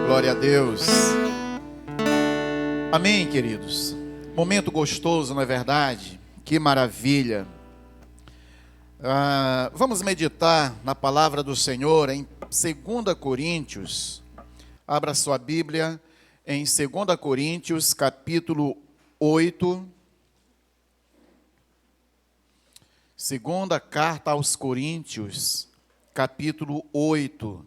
Glória a Deus. Amém, queridos. Momento gostoso, não é verdade? Que maravilha. Vamos meditar na palavra do Senhor em 2 Coríntios. Abra sua Bíblia em 2 Coríntios, capítulo 8. Segunda carta aos Coríntios, capítulo 8.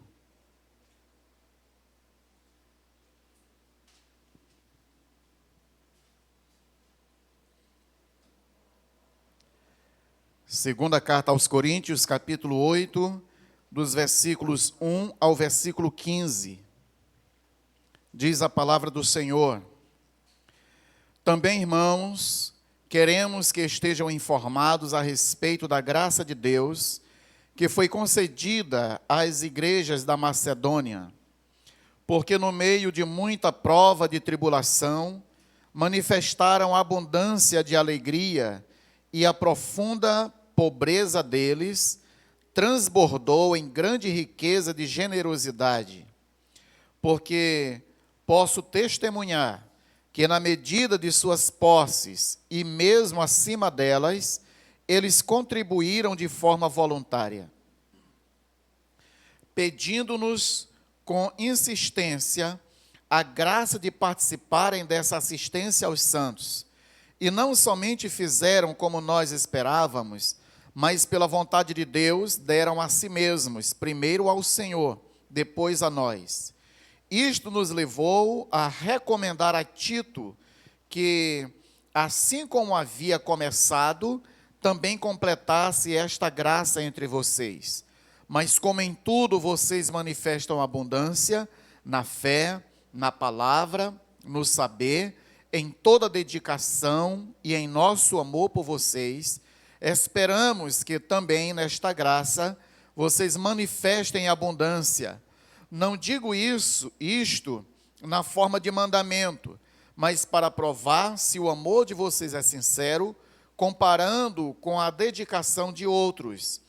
Segunda carta aos Coríntios, capítulo 8, dos versículos 1 ao versículo 15. Diz a palavra do Senhor: Também, irmãos, queremos que estejam informados a respeito da graça de Deus, que foi concedida às igrejas da Macedônia, porque no meio de muita prova de tribulação, manifestaram abundância de alegria, e a profunda pobreza deles transbordou em grande riqueza de generosidade. Porque posso testemunhar que na medida de suas posses e mesmo acima delas, eles contribuíram de forma voluntária, pedindo-nos com insistência a graça de participarem dessa assistência aos santos. E não somente fizeram como nós esperávamos, mas pela vontade de Deus deram a si mesmos, primeiro ao Senhor, depois a nós. Isto nos levou a recomendar a Tito que, assim como havia começado, também completasse esta graça entre vocês. Mas como em tudo vocês manifestam abundância, na fé, na palavra, no saber, em toda dedicação e em nosso amor por vocês, esperamos que também nesta graça vocês manifestem abundância. Não digo isto na forma de mandamento, mas para provar se o amor de vocês é sincero, comparando com a dedicação de outros.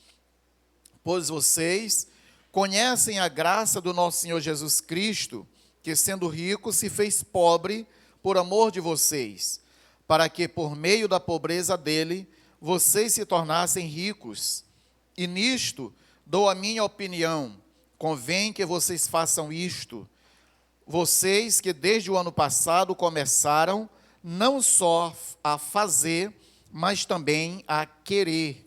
Pois vocês conhecem a graça do nosso Senhor Jesus Cristo, que sendo rico se fez pobre por amor de vocês, para que por meio da pobreza dele, vocês se tornassem ricos. E nisto dou a minha opinião: convém que vocês façam isto. Vocês que desde o ano passado começaram não só a fazer, mas também a querer.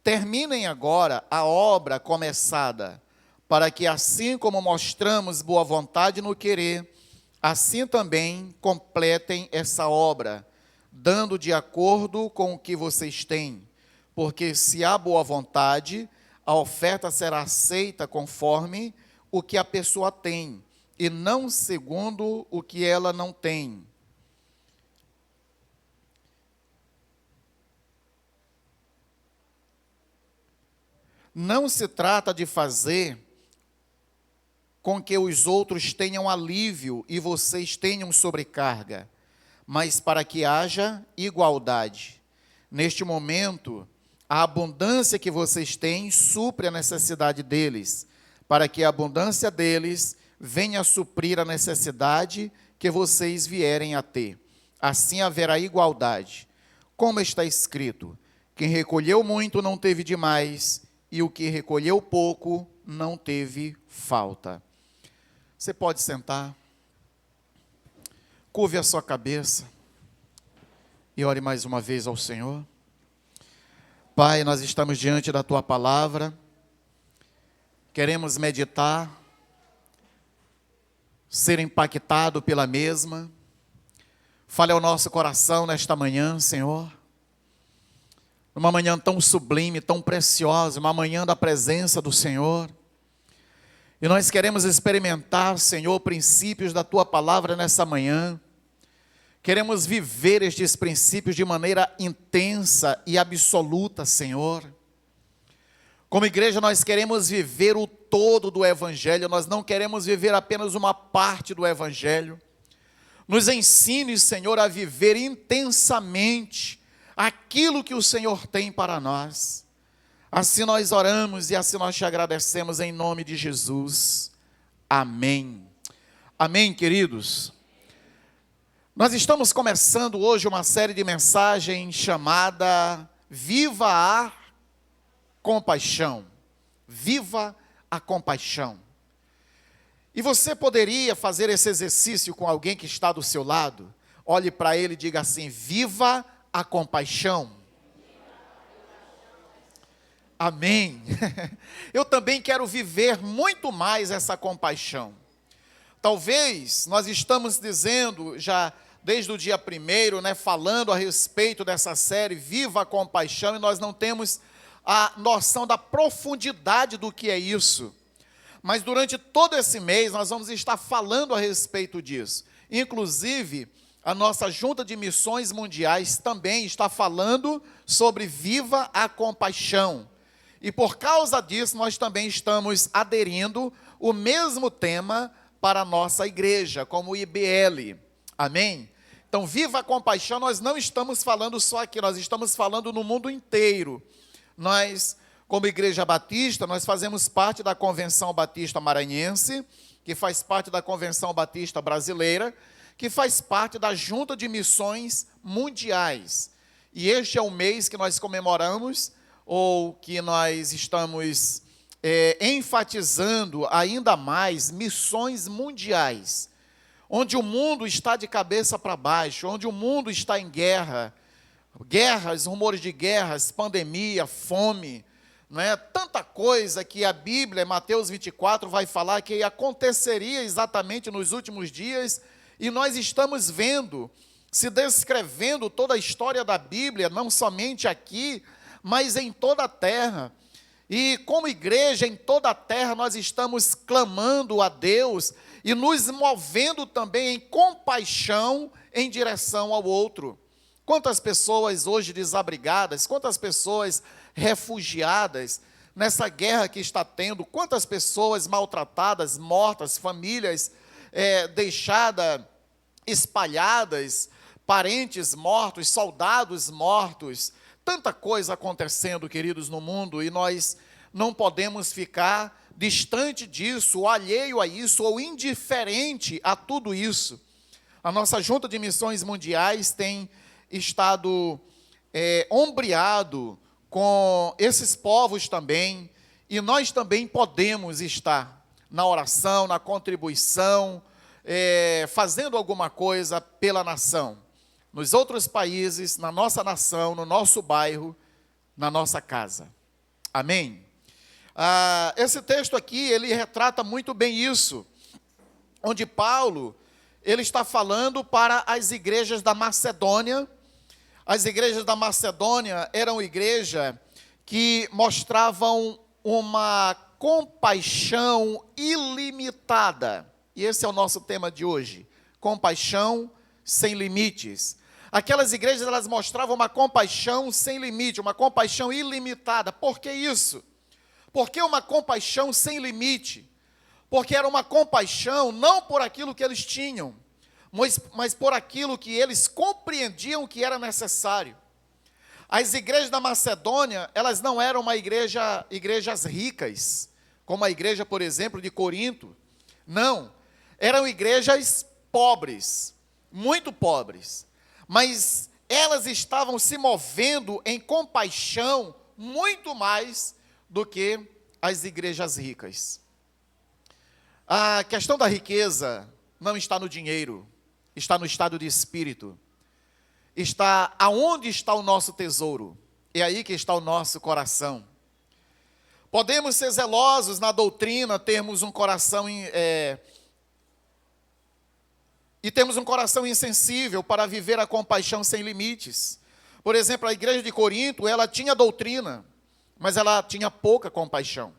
Terminem agora a obra começada, para que assim como mostramos boa vontade no querer, assim também completem essa obra, dando de acordo com o que vocês têm. Porque se há boa vontade, a oferta será aceita conforme o que a pessoa tem, e não segundo o que ela não tem. Não se trata de fazer com que os outros tenham alívio e vocês tenham sobrecarga, mas para que haja igualdade. Neste momento, a abundância que vocês têm supre a necessidade deles, para que a abundância deles venha a suprir a necessidade que vocês vierem a ter. Assim haverá igualdade. Como está escrito: quem recolheu muito não teve demais, e o que recolheu pouco não teve falta. Você pode sentar, curve a sua cabeça e ore mais uma vez ao Senhor. Pai, nós estamos diante da Tua palavra, queremos meditar, ser impactado pela mesma. Fale ao nosso coração nesta manhã, Senhor, numa manhã tão sublime, tão preciosa, uma manhã da presença do Senhor. E nós queremos experimentar, Senhor, princípios da Tua palavra nessa manhã. Queremos viver estes princípios de maneira intensa e absoluta, Senhor. Como igreja, nós queremos viver o todo do Evangelho, nós não queremos viver apenas uma parte do Evangelho. Nos ensine, Senhor, a viver intensamente aquilo que o Senhor tem para nós. Assim nós oramos e assim nós te agradecemos em nome de Jesus. Amém. Amém, queridos? Nós estamos começando hoje uma série de mensagens chamada Viva a Compaixão. Viva a Compaixão. E você poderia fazer esse exercício com alguém que está do seu lado? Olhe para ele e diga assim: viva a compaixão. Amém. Eu também quero viver muito mais essa compaixão. Talvez nós estamos dizendo já desde o dia 1º, falando a respeito dessa série Viva a Compaixão, e nós não temos a noção da profundidade do que é isso. Mas durante todo esse mês nós vamos estar falando a respeito disso. Inclusive, a nossa Junta de Missões Mundiais também está falando sobre Viva a Compaixão. E por causa disso, nós também estamos aderindo o mesmo tema para a nossa igreja, como IBL. Amém? Então, Viva a Compaixão, nós não estamos falando só aqui, nós estamos falando no mundo inteiro. Nós, como Igreja Batista, nós fazemos parte da Convenção Batista Maranhense, que faz parte da Convenção Batista Brasileira, que faz parte da Junta de Missões Mundiais. E este é o mês que nós comemoramos, ou que nós estamos enfatizando ainda mais missões mundiais, onde o mundo está de cabeça para baixo, onde o mundo está em guerras, rumores de guerras, pandemia, fome, tanta coisa que a Bíblia, Mateus 24, vai falar que aconteceria exatamente nos últimos dias, e nós estamos vendo, se descrevendo toda a história da Bíblia, não somente aqui, mas em toda a terra. E como igreja em toda a terra, nós estamos clamando a Deus e nos movendo também em compaixão em direção ao outro. Quantas pessoas hoje desabrigadas, quantas pessoas refugiadas nessa guerra que está tendo, quantas pessoas maltratadas, mortas, famílias deixadas, espalhadas, parentes mortos, soldados mortos, tanta coisa acontecendo, queridos, no mundo, e nós não podemos ficar distante disso, ou alheio a isso, ou indiferente a tudo isso. A nossa Junta de Missões Mundiais tem estado ombreado com esses povos também, e nós também podemos estar na oração, na contribuição, fazendo alguma coisa pela nação. Nos outros países, na nossa nação, no nosso bairro, na nossa casa. Amém? Esse texto aqui, ele retrata muito bem isso, onde Paulo, ele está falando para as igrejas da Macedônia. As igrejas da Macedônia eram igrejas que mostravam uma compaixão ilimitada. E esse é o nosso tema de hoje, compaixão sem limites. Aquelas igrejas, elas mostravam uma compaixão sem limite, uma compaixão ilimitada. Por que isso? Por que uma compaixão sem limite? Porque era uma compaixão não por aquilo que eles tinham, mas por aquilo que eles compreendiam que era necessário. As igrejas da Macedônia, elas não eram igrejas ricas, como a igreja, por exemplo, de Corinto. Não, eram igrejas pobres, muito pobres. Mas elas estavam se movendo em compaixão muito mais do que as igrejas ricas. A questão da riqueza não está no dinheiro, está no estado de espírito. Está aonde está o nosso tesouro, é aí que está o nosso coração. Podemos ser zelosos na doutrina, termos um coração e temos um coração insensível para viver a compaixão sem limites. Por exemplo, a igreja de Corinto, ela tinha doutrina, mas ela tinha pouca compaixão.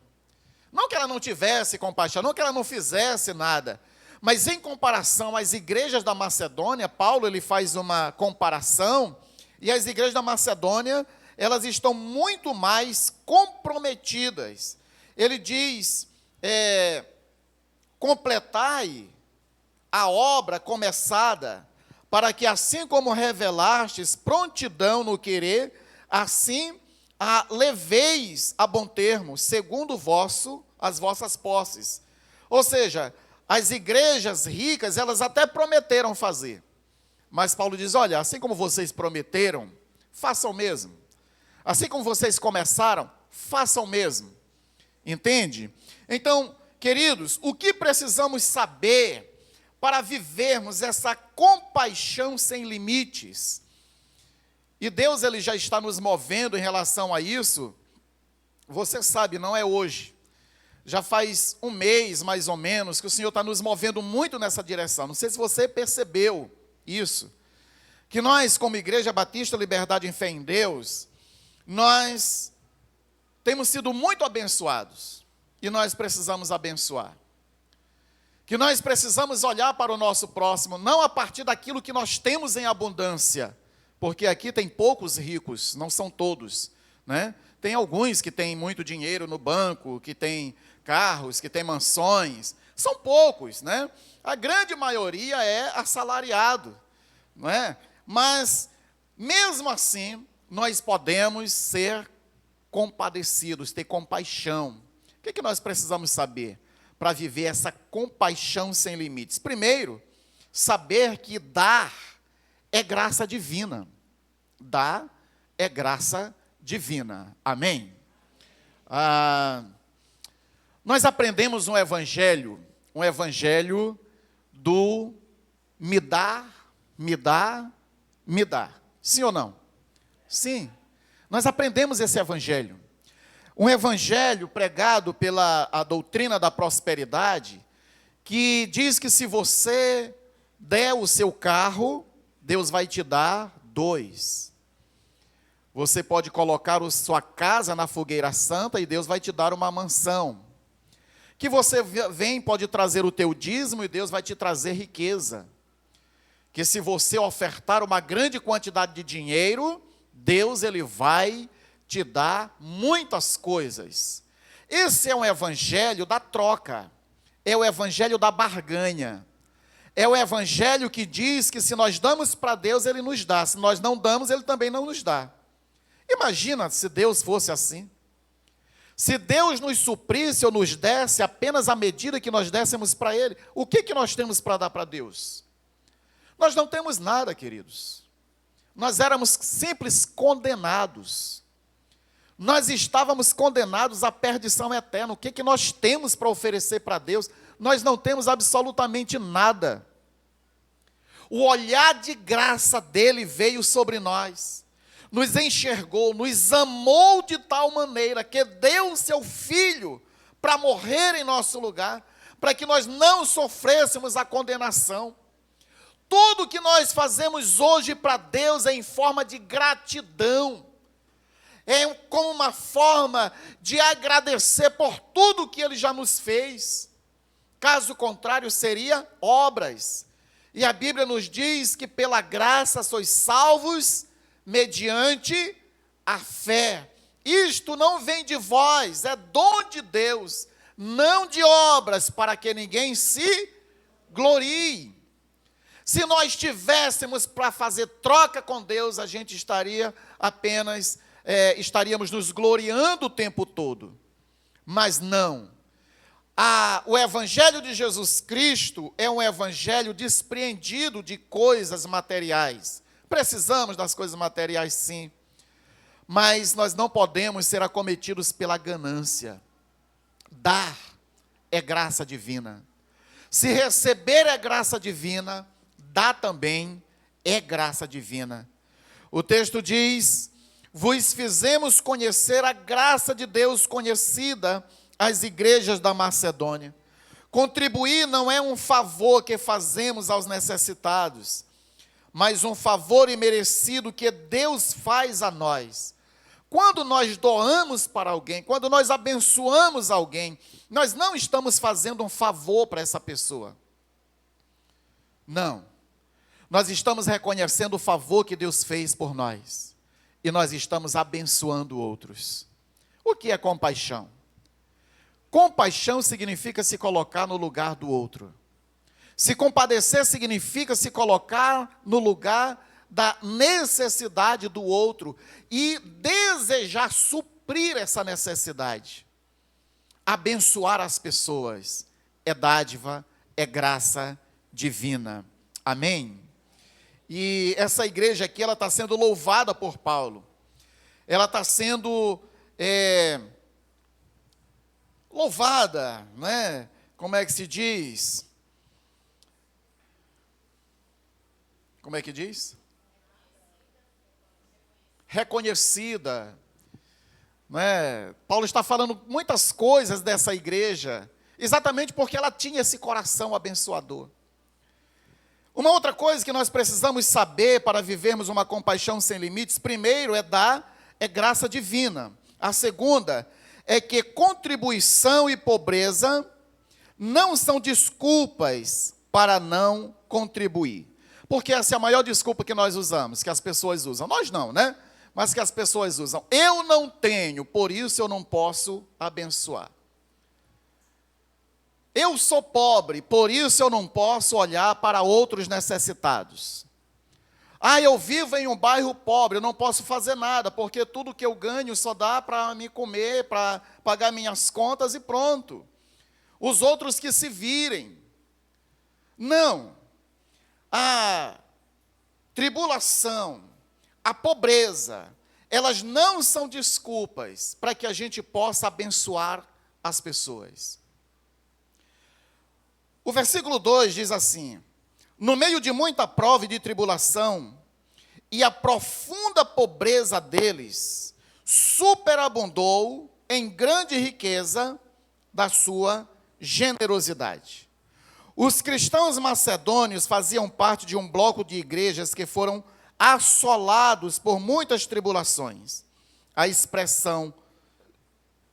Não que ela não tivesse compaixão, não que ela não fizesse nada, mas em comparação às igrejas da Macedônia, Paulo ele faz uma comparação, e as igrejas da Macedônia, elas estão muito mais comprometidas. Ele diz, completai a obra começada, para que assim como revelastes prontidão no querer, assim a leveis a bom termo, segundo as vossas posses. Ou seja, as igrejas ricas, elas até prometeram fazer. Mas Paulo diz, olha, assim como vocês prometeram, façam o mesmo. Assim como vocês começaram, façam o mesmo. Entende? Então, queridos, o que precisamos saber para vivermos essa compaixão sem limites? E Deus, ele já está nos movendo em relação a isso. Você sabe, não é hoje. Já faz um mês, mais ou menos, que o Senhor está nos movendo muito nessa direção. Não sei se você percebeu isso. Que nós, como Igreja Batista Liberdade em Fé em Deus, nós temos sido muito abençoados. E nós precisamos abençoar. Que nós precisamos olhar para o nosso próximo, não a partir daquilo que nós temos em abundância. Porque aqui tem poucos ricos, não são todos, né? Tem alguns que têm muito dinheiro no banco, que têm carros, que têm mansões. São poucos, né? A grande maioria é assalariado, não é? Mas, mesmo assim, nós podemos ser compadecidos, ter compaixão. O que nós precisamos saber para viver essa compaixão sem limites? Primeiro, saber que dar é graça divina. Dar é graça divina. Amém? Nós aprendemos um evangelho do me dá. Sim ou não? Sim. Nós aprendemos esse evangelho. Um evangelho pregado pela a doutrina da prosperidade, que diz que se você der o seu carro, Deus vai te dar 2. Você pode colocar a sua casa na fogueira santa e Deus vai te dar uma mansão. Que você pode trazer o teu dízimo e Deus vai te trazer riqueza. Que se você ofertar uma grande quantidade de dinheiro, Deus, ele vai te dar muitas coisas. Esse é um evangelho da troca. É o evangelho da barganha. É o evangelho que diz que se nós damos para Deus, ele nos dá. Se nós não damos, ele também não nos dá. Imagina se Deus fosse assim. Se Deus nos suprisse ou nos desse apenas a medida que nós dessemos para Ele, o que nós temos para dar para Deus? Nós não temos nada, queridos. Nós éramos simples condenados. Nós estávamos condenados à perdição eterna. O que nós temos para oferecer para Deus? Nós não temos absolutamente nada. O olhar de graça dele veio sobre nós. Nos enxergou, nos amou de tal maneira que deu o seu Filho para morrer em nosso lugar, para que nós não sofrêssemos a condenação. Tudo que nós fazemos hoje para Deus é em forma de gratidão, é como uma forma de agradecer por tudo que Ele já nos fez. Caso contrário, seria obras. E a Bíblia nos diz que pela graça sois salvos mediante a fé. Isto não vem de vós, é dom de Deus, não de obras, para que ninguém se glorie. Se nós tivéssemos para fazer troca com Deus, a gente estaríamos nos gloriando o tempo todo. Mas não. O evangelho de Jesus Cristo é um evangelho despreendido de coisas materiais. Precisamos das coisas materiais, sim, mas nós não podemos ser acometidos pela ganância. Dar é graça divina. Se receber é graça divina, dar também é graça divina. O texto diz: vos fizemos conhecer a graça de Deus conhecida às igrejas da Macedônia. Contribuir não é um favor que fazemos aos necessitados, mas um favor imerecido que Deus faz a nós. Quando nós doamos para alguém, quando nós abençoamos alguém, nós não estamos fazendo um favor para essa pessoa. Não. Nós estamos reconhecendo o favor que Deus fez por nós. E nós estamos abençoando outros. O que é compaixão? Compaixão significa se colocar no lugar do outro. Se compadecer significa se colocar no lugar da necessidade do outro e desejar suprir essa necessidade. Abençoar as pessoas é dádiva, é graça divina. Amém? E essa igreja aqui, ela está sendo louvada por Paulo. Ela está sendo louvada, né? Como é que se diz? Como é que diz? Reconhecida. Né? Paulo está falando muitas coisas dessa igreja, exatamente porque ela tinha esse coração abençoador. Uma outra coisa que nós precisamos saber para vivermos uma compaixão sem limites, primeiro é graça divina. A segunda é que contribuição e pobreza não são desculpas para não contribuir. Porque essa é a maior desculpa que nós usamos, que as pessoas usam. Nós não, né? Mas que as pessoas usam. Eu não tenho, por isso eu não posso abençoar. Eu sou pobre, por isso eu não posso olhar para outros necessitados. Eu vivo em um bairro pobre, eu não posso fazer nada, porque tudo que eu ganho só dá para me comer, para pagar minhas contas e pronto. Os outros que se virem. Não. A tribulação, a pobreza, elas não são desculpas para que a gente possa abençoar as pessoas. O versículo 2 diz assim: no meio de muita prova e de tribulação, e a profunda pobreza deles, superabundou em grande riqueza da sua generosidade. Os cristãos macedônios faziam parte de um bloco de igrejas que foram assolados por muitas tribulações. A expressão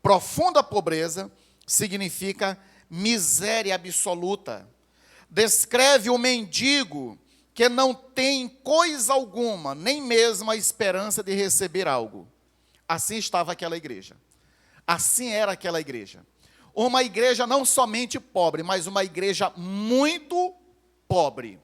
profunda pobreza significa miséria absoluta. Descreve o mendigo que não tem coisa alguma, nem mesmo a esperança de receber algo. Assim estava aquela igreja. Assim era aquela igreja. Uma igreja não somente pobre, mas uma igreja muito pobre.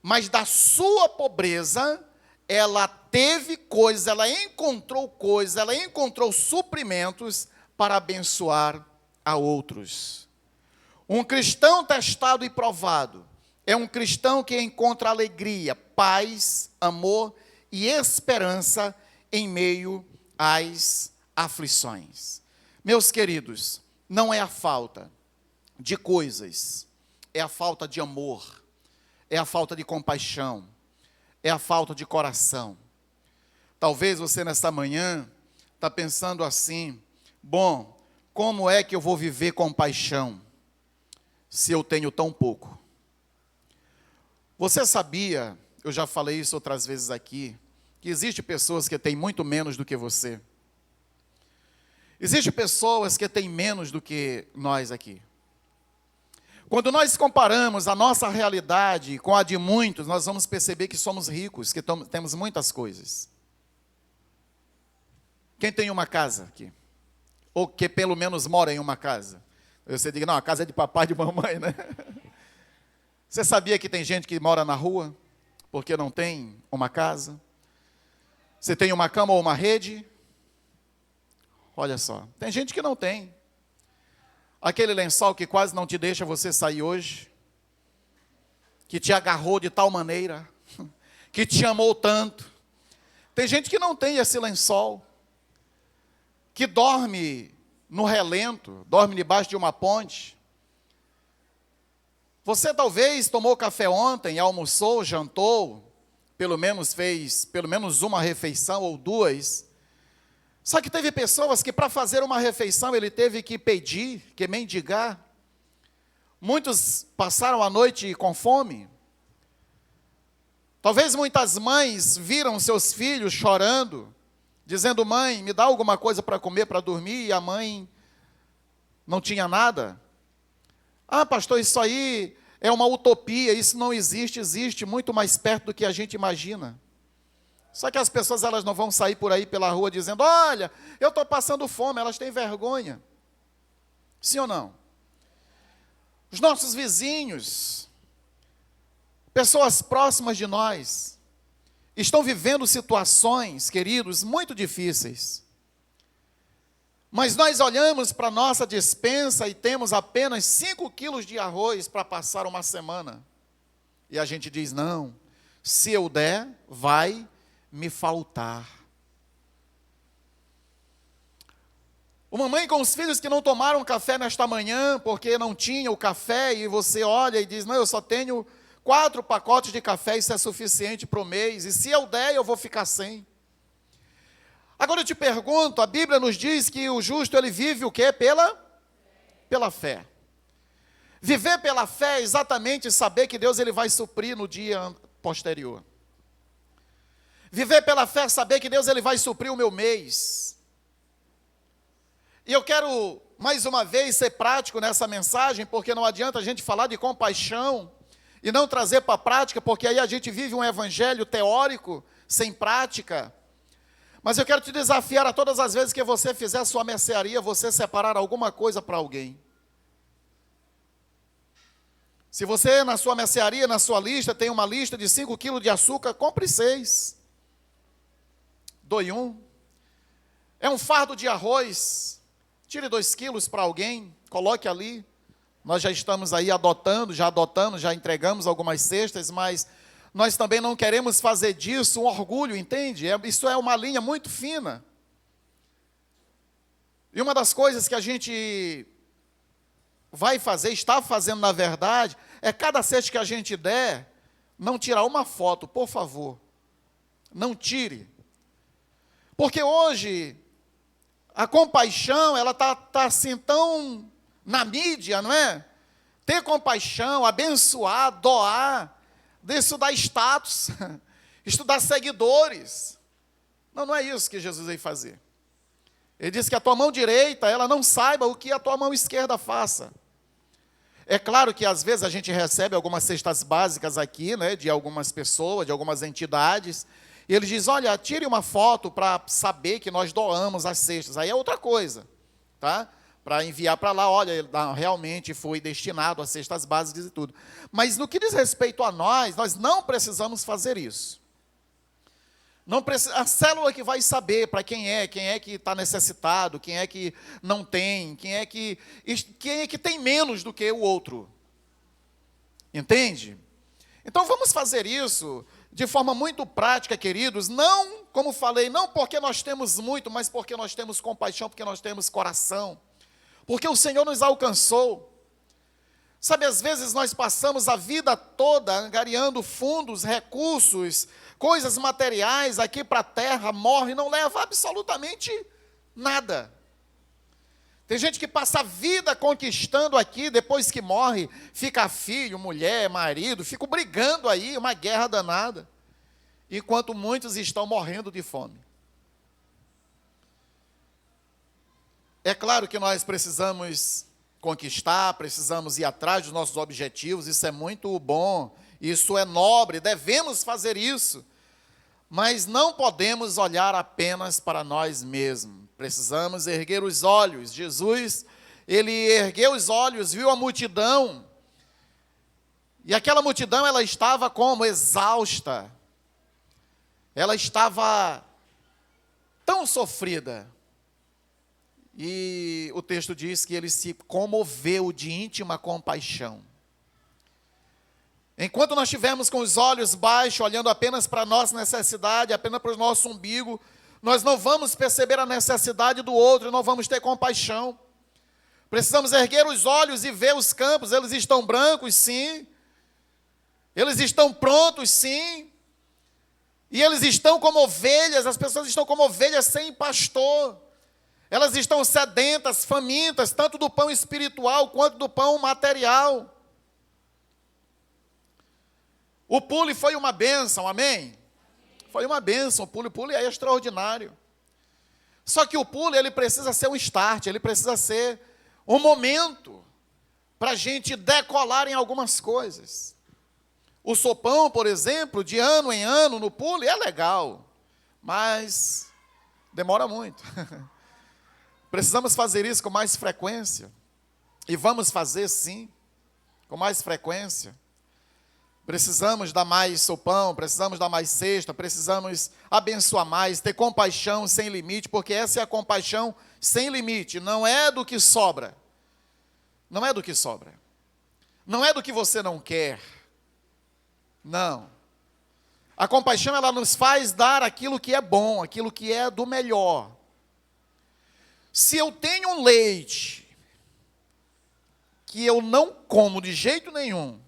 Mas da sua pobreza, ela teve coisas, ela encontrou suprimentos para abençoar a outros. Um cristão testado e provado é um cristão que encontra alegria, paz, amor e esperança em meio às aflições. Meus queridos, não é a falta de coisas, é a falta de amor, é a falta de compaixão, é a falta de coração. Talvez você nesta manhã está pensando assim: bom, como é que eu vou viver compaixão se eu tenho tão pouco? Você sabia, eu já falei isso outras vezes aqui, que existem pessoas que têm muito menos do que você. Existem pessoas que têm menos do que nós aqui. Quando nós comparamos a nossa realidade com a de muitos, nós vamos perceber que somos ricos, que temos muitas coisas. Quem tem uma casa aqui? Ou que pelo menos mora em uma casa? Você diz, não, a casa é de papai e de mamãe, né? Você sabia que tem gente que mora na rua porque não tem uma casa? Você tem uma cama ou uma rede? Olha só, tem gente que não tem. Aquele lençol que quase não te deixa você sair hoje, que te agarrou de tal maneira, que te amou tanto. Tem gente que não tem esse lençol, que dorme no relento, dorme debaixo de uma ponte. Você talvez tomou café ontem, almoçou, jantou, pelo menos fez uma refeição ou duas. Só que teve pessoas que para fazer uma refeição ele teve que pedir, que mendigar. Muitos passaram a noite com fome. Talvez muitas mães viram seus filhos chorando, dizendo, mãe, me dá alguma coisa para comer, para dormir, e a mãe não tinha nada. Pastor, isso aí é uma utopia, isso não existe, existe muito mais perto do que a gente imagina. Só que as pessoas, elas não vão sair por aí pela rua dizendo, olha, eu estou passando fome, elas têm vergonha. Sim ou não? Os nossos vizinhos, pessoas próximas de nós, estão vivendo situações, queridos, muito difíceis. Mas nós olhamos para a nossa despensa e temos apenas 5 quilos de arroz para passar uma semana. E a gente diz, não, se eu der, vai me faltar. Uma mãe com os filhos que não tomaram café nesta manhã, porque não tinha o café, e você olha e diz, não, eu só tenho 4 pacotes de café, isso é suficiente para o mês, e se eu der, eu vou ficar sem. Agora eu te pergunto, a Bíblia nos diz que o justo, ele vive o quê? Pela fé. Viver pela fé é exatamente saber que Deus ele vai suprir no dia posterior. Viver pela fé é saber que Deus ele vai suprir o meu mês. E eu quero, mais uma vez, ser prático nessa mensagem, porque não adianta a gente falar de compaixão e não trazer para a prática, porque aí a gente vive um evangelho teórico, sem prática. Mas eu quero te desafiar a todas as vezes que você fizer a sua mercearia, você separar alguma coisa para alguém. Se você na sua mercearia, na sua lista, tem uma lista de 5 quilos de açúcar, compre 6. Doe 1. É um fardo de arroz, tire 2 quilos para alguém, coloque ali. Nós já estamos aí já entregamos algumas cestas, mas nós também não queremos fazer disso um orgulho, entende? Isso é uma linha muito fina. E uma das coisas que a gente vai fazer, está fazendo na verdade, é cada cesta que a gente der, não tirar uma foto, por favor. Não tire. Porque hoje, a compaixão, ela está assim tão na mídia, não é? Ter compaixão, abençoar, doar, isso dá status, isso dá seguidores. Não é isso que Jesus veio fazer. Ele disse que a tua mão direita, ela não saiba o que a tua mão esquerda faça. É claro que às vezes a gente recebe algumas cestas básicas aqui, né, de algumas pessoas, de algumas entidades, e ele diz, olha, tire uma foto para saber que nós doamos as cestas. Aí é outra coisa, tá? Para enviar para lá, olha, realmente foi destinado a cestas básicas e tudo. Mas no que diz respeito a nós não precisamos fazer isso. Não precisa, a célula que vai saber para quem é que está necessitado, quem é que não tem, quem é que tem menos do que o outro. Entende? Então vamos fazer isso de forma muito prática, queridos, não, como falei, não porque nós temos muito, mas porque nós temos compaixão, porque nós temos coração. Porque o Senhor nos alcançou. Sabe, às vezes nós passamos a vida toda angariando fundos, recursos, coisas materiais aqui para a terra, morre e não leva absolutamente nada. Tem gente que passa a vida conquistando aqui, depois que morre, fica filho, mulher, marido, fica brigando aí, uma guerra danada. Enquanto muitos estão morrendo de fome. É claro que nós precisamos conquistar, precisamos ir atrás dos nossos objetivos, isso é muito bom, isso é nobre, devemos fazer isso. Mas não podemos olhar apenas para nós mesmos, precisamos erguer os olhos. Jesus, ele ergueu os olhos, viu a multidão, e aquela multidão, ela estava como? Exausta, ela estava tão sofrida. E o texto diz que ele se comoveu de íntima compaixão. Enquanto nós estivermos com os olhos baixos, olhando apenas para a nossa necessidade, apenas para o nosso umbigo, nós não vamos perceber a necessidade do outro, não vamos ter compaixão. Precisamos erguer os olhos e ver os campos, eles estão brancos, sim. Eles estão prontos, sim. E eles estão como ovelhas, as pessoas estão como ovelhas sem pastor. Elas estão sedentas, famintas, tanto do pão espiritual quanto do pão material. O pule foi uma bênção, amém? Foi uma bênção, o pule é extraordinário. Só que o pule, ele precisa ser um start, ele precisa ser um momento para a gente decolar em algumas coisas. O sopão, por exemplo, de ano em ano no pule é legal, mas demora muito. Precisamos fazer isso com mais frequência. E vamos fazer sim, com mais frequência. Precisamos dar mais sopão, precisamos dar mais cesta, precisamos abençoar mais, ter compaixão sem limite, porque essa é a compaixão sem limite, não é do que sobra. Não é do que sobra. Não é do que você não quer. Não. A compaixão, ela nos faz dar aquilo que é bom, aquilo que é do melhor. Se eu tenho um leite que eu não como de jeito nenhum,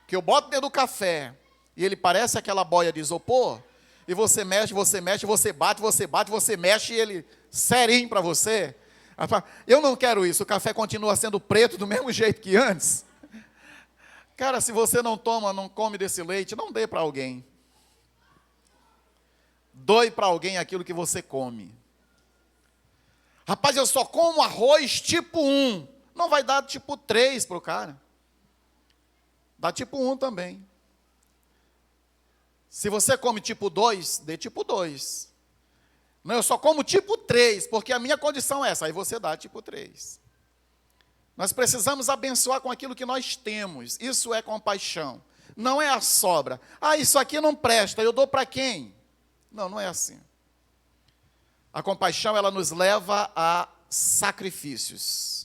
que eu boto dentro do café, e ele parece aquela boia de isopor, e você mexe, você bate, você mexe, e ele serinho para você. Eu não quero isso, o café continua sendo preto do mesmo jeito que antes. Cara, se você não come desse leite, não dê para alguém. Doe para alguém aquilo que você come. Rapaz, eu só como arroz tipo 1. Não vai dar tipo 3 para o cara. Dá tipo 1 também. Se você come tipo 2, dê tipo 2. Não, eu só como tipo 3, porque a minha condição é essa. Aí você dá tipo 3. Nós precisamos abençoar com aquilo que nós temos. Isso é compaixão. Não é a sobra. Isso aqui não presta, eu dou para quem? Não, não é assim. A compaixão, ela nos leva a sacrifícios.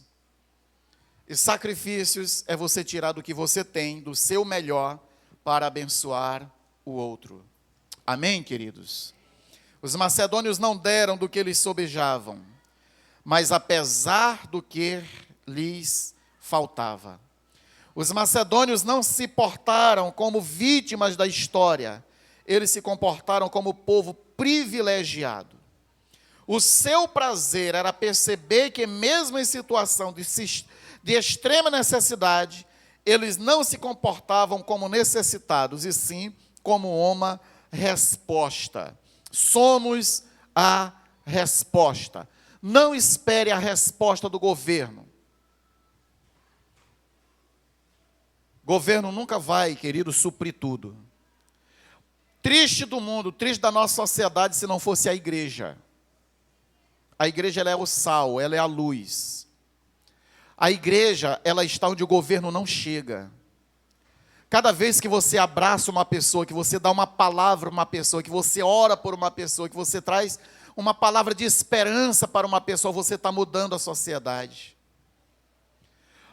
E sacrifícios é você tirar do que você tem, do seu melhor, para abençoar o outro. Amém, queridos? Os macedônios não deram do que eles sobejavam, mas apesar do que lhes faltava. Os macedônios não se portaram como vítimas da história, eles se comportaram como povo privilegiado. O seu prazer era perceber que mesmo em situação de extrema necessidade, eles não se comportavam como necessitados, e sim como uma resposta. Somos a resposta. Não espere a resposta do governo. Governo nunca vai, querido, suprir tudo. Triste do mundo, triste da nossa sociedade se não fosse a igreja. A igreja, ela é o sal, ela é a luz. A igreja, ela está onde o governo não chega. Cada vez que você abraça uma pessoa, que você dá uma palavra a uma pessoa, que você ora por uma pessoa, que você traz uma palavra de esperança para uma pessoa, você está mudando a sociedade.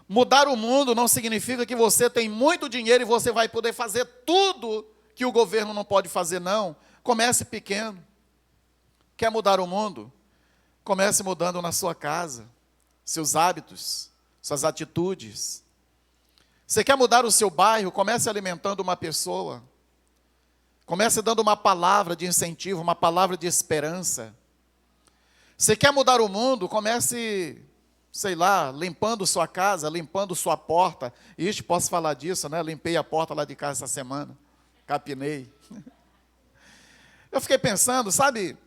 Mudar o mundo não significa que você tem muito dinheiro e você vai poder fazer tudo que o governo não pode fazer, não. Comece pequeno. Quer mudar o mundo? Comece mudando na sua casa, seus hábitos, suas atitudes. Você quer mudar o seu bairro? Comece alimentando uma pessoa. Comece dando uma palavra de incentivo, uma palavra de esperança. Você quer mudar o mundo? Comece, sei lá, limpando sua casa, limpando sua porta. Ixi, posso falar disso, né? Limpei a porta lá de casa essa semana. Capinei. Eu fiquei pensando, sabe,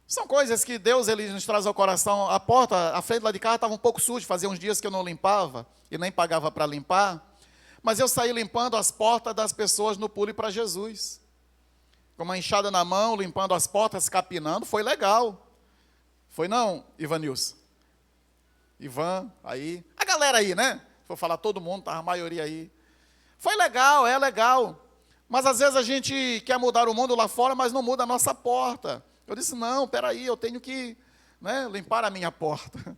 são coisas que Deus, ele nos traz ao coração. A porta, a frente lá de casa estava um pouco suja, fazia uns dias que eu não limpava, e nem pagava para limpar. Mas eu saí limpando as portas das pessoas no Pule para Jesus. Com uma enxada na mão, limpando as portas, capinando, foi legal. Foi não, Ivanilson? Ivan, aí. A galera aí, né? Vou falar todo mundo, estava a maioria aí. Foi legal, é legal. Mas às vezes a gente quer mudar o mundo lá fora, mas não muda a nossa porta. Eu disse, não, peraí, eu tenho que, né, limpar a minha porta.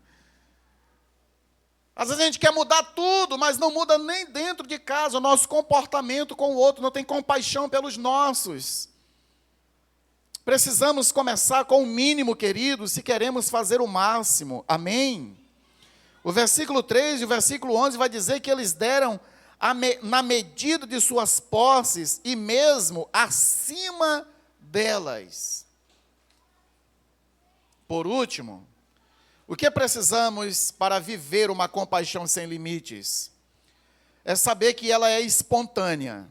Às vezes a gente quer mudar tudo, mas não muda nem dentro de casa o nosso comportamento com o outro, não tem compaixão pelos nossos. Precisamos começar com o mínimo, queridos, se queremos fazer o máximo. Amém? O versículo 3 e o versículo 11 vai dizer que eles deram na medida de suas posses e mesmo acima delas. Por último, o que precisamos para viver uma compaixão sem limites? É saber que ela é espontânea.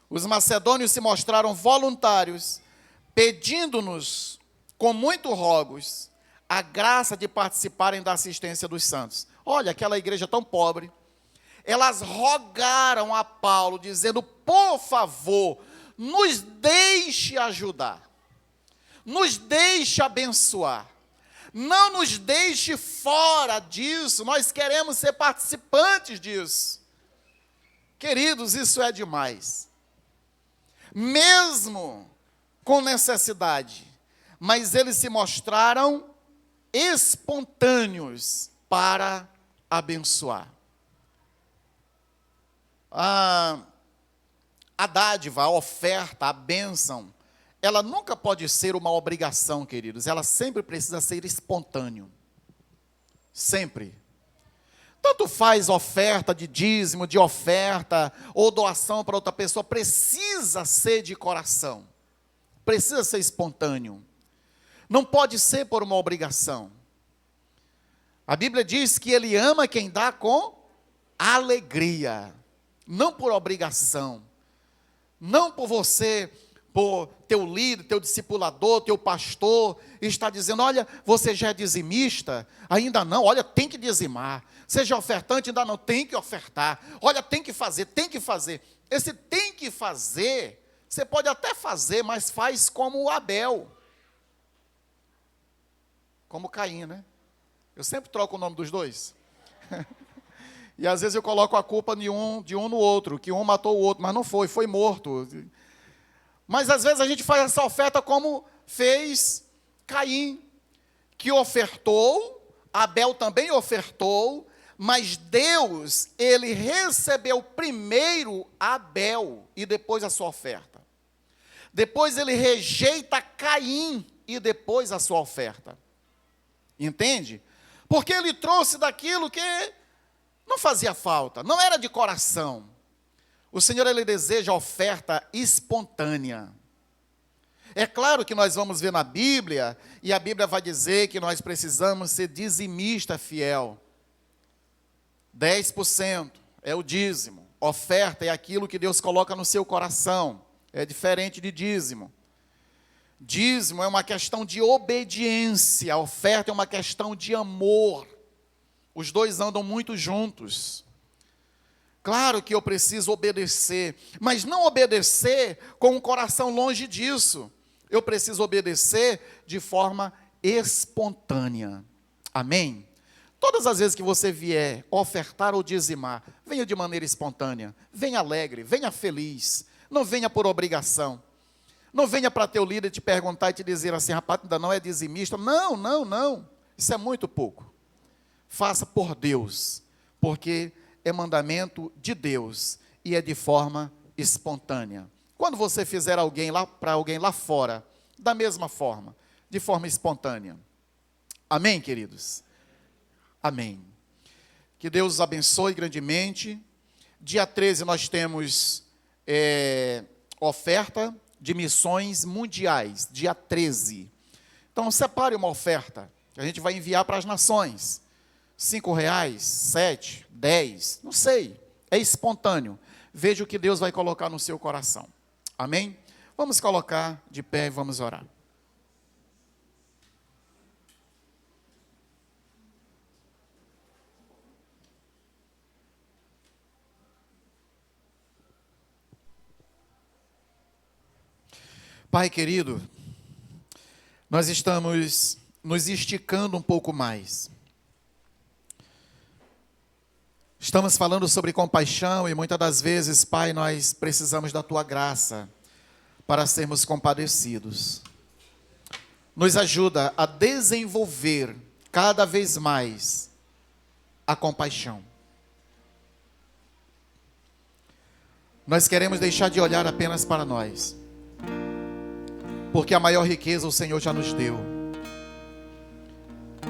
Os macedônios se mostraram voluntários, pedindo-nos, com muito rogos, a graça de participarem da assistência dos santos. Olha, aquela igreja tão pobre, elas rogaram a Paulo, dizendo, por favor, nos deixe ajudar, nos deixe abençoar, não nos deixe fora disso, nós queremos ser participantes disso. Queridos, isso é demais. Mesmo com necessidade, mas eles se mostraram espontâneos para abençoar. A dádiva, a oferta, a bênção, ela nunca pode ser uma obrigação, queridos. Ela sempre precisa ser espontâneo. Sempre. Tanto faz oferta de dízimo, de oferta, ou doação para outra pessoa, precisa ser de coração. Precisa ser espontâneo. Não pode ser por uma obrigação. A Bíblia diz que Ele ama quem dá com alegria, não por obrigação. Não por você, por teu líder, teu discipulador, teu pastor, está dizendo, olha, você já é dizimista? Ainda não, olha, tem que dizimar. Seja ofertante, ainda não, tem que ofertar. Olha, tem que fazer, tem que fazer. Esse tem que fazer, você pode até fazer, mas faz como o Abel. Como Caim, né? Eu sempre troco o nome dos dois. E às vezes eu coloco a culpa de um no outro, que um matou o outro, mas não foi, foi morto. Mas às vezes a gente faz essa oferta como fez Caim, que ofertou, Abel também ofertou, mas Deus, Ele recebeu primeiro Abel e depois a sua oferta. Depois Ele rejeita Caim e depois a sua oferta. Entende? Porque Ele trouxe daquilo que não fazia falta, não era de coração. O Senhor, Ele deseja oferta espontânea. É claro que nós vamos ver na Bíblia, e a Bíblia vai dizer que nós precisamos ser dizimista fiel. 10% é o dízimo. Oferta é aquilo que Deus coloca no seu coração. É diferente de dízimo. Dízimo é uma questão de obediência. A oferta é uma questão de amor. Os dois andam muito juntos. Claro que eu preciso obedecer, mas não obedecer com o coração longe disso. Eu preciso obedecer de forma espontânea. Amém? Todas as vezes que você vier ofertar ou dizimar, venha de maneira espontânea. Venha alegre, venha feliz. Não venha por obrigação. Não venha para teu líder te perguntar e te dizer assim, rapaz, ainda não é dizimista. Não, não, não. Isso é muito pouco. Faça por Deus, porque é mandamento de Deus e é de forma espontânea. Quando você fizer para alguém lá fora, da mesma forma, de forma espontânea. Amém, queridos? Amém. Que Deus os abençoe grandemente. Dia 13 nós temos oferta de missões mundiais, dia 13. Então separe uma oferta, que a gente vai enviar para as nações. R$5, 7, 10, não sei, é espontâneo. Veja o que Deus vai colocar no seu coração. Amém? Vamos colocar de pé e vamos orar. Pai querido, nós estamos nos esticando um pouco mais. Estamos falando sobre compaixão e muitas das vezes, Pai, nós precisamos da Tua graça para sermos compadecidos. Nos ajuda a desenvolver cada vez mais a compaixão. Nós queremos deixar de olhar apenas para nós, porque a maior riqueza o Senhor já nos deu.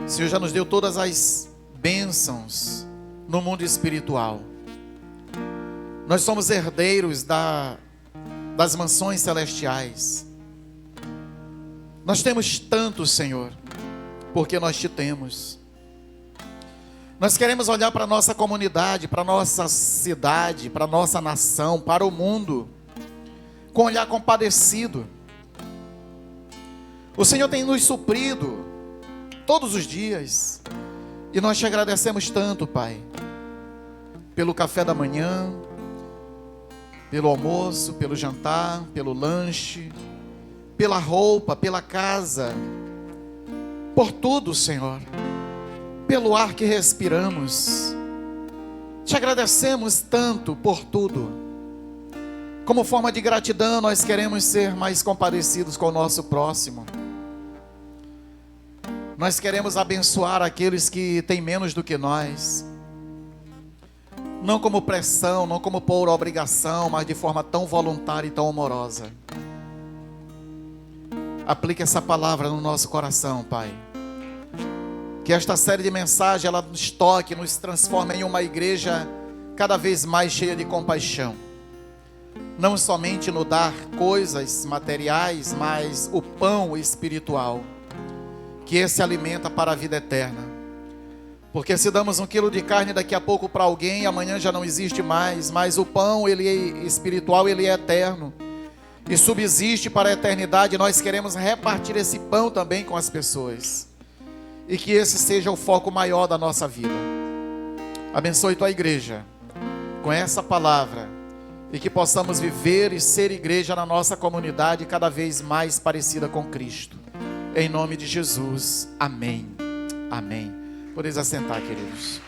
O Senhor já nos deu todas as bênçãos no mundo espiritual. Nós somos herdeiros das mansões celestiais. Nós temos tanto, Senhor, porque nós te temos. Nós queremos olhar para a nossa comunidade, para a nossa cidade, para a nossa nação, para o mundo, com um olhar compadecido. O Senhor tem nos suprido todos os dias, e nós te agradecemos tanto, Pai, pelo café da manhã, pelo almoço, pelo jantar, pelo lanche, pela roupa, pela casa, por tudo, Senhor, pelo ar que respiramos. Te agradecemos tanto por tudo. Como forma de gratidão, nós queremos ser mais compadecidos com o nosso próximo. Nós queremos abençoar aqueles que têm menos do que nós. Não como pressão, não como por obrigação, mas de forma tão voluntária e tão amorosa. Aplique essa palavra no nosso coração, Pai. Que esta série de mensagens, ela nos toque, nos transforme em uma igreja cada vez mais cheia de compaixão. Não somente no dar coisas materiais, mas o pão espiritual, que esse alimenta para a vida eterna. Porque se damos 1 quilo de carne daqui a pouco para alguém, amanhã já não existe mais, mas o pão, ele é espiritual, ele é eterno e subsiste para a eternidade. Nós queremos repartir esse pão também com as pessoas, e que esse seja o foco maior da nossa vida. Abençoe tua igreja com essa palavra, e que possamos viver e ser igreja na nossa comunidade cada vez mais parecida com Cristo. Em nome de Jesus, amém. Amém. Podeis assentar, queridos.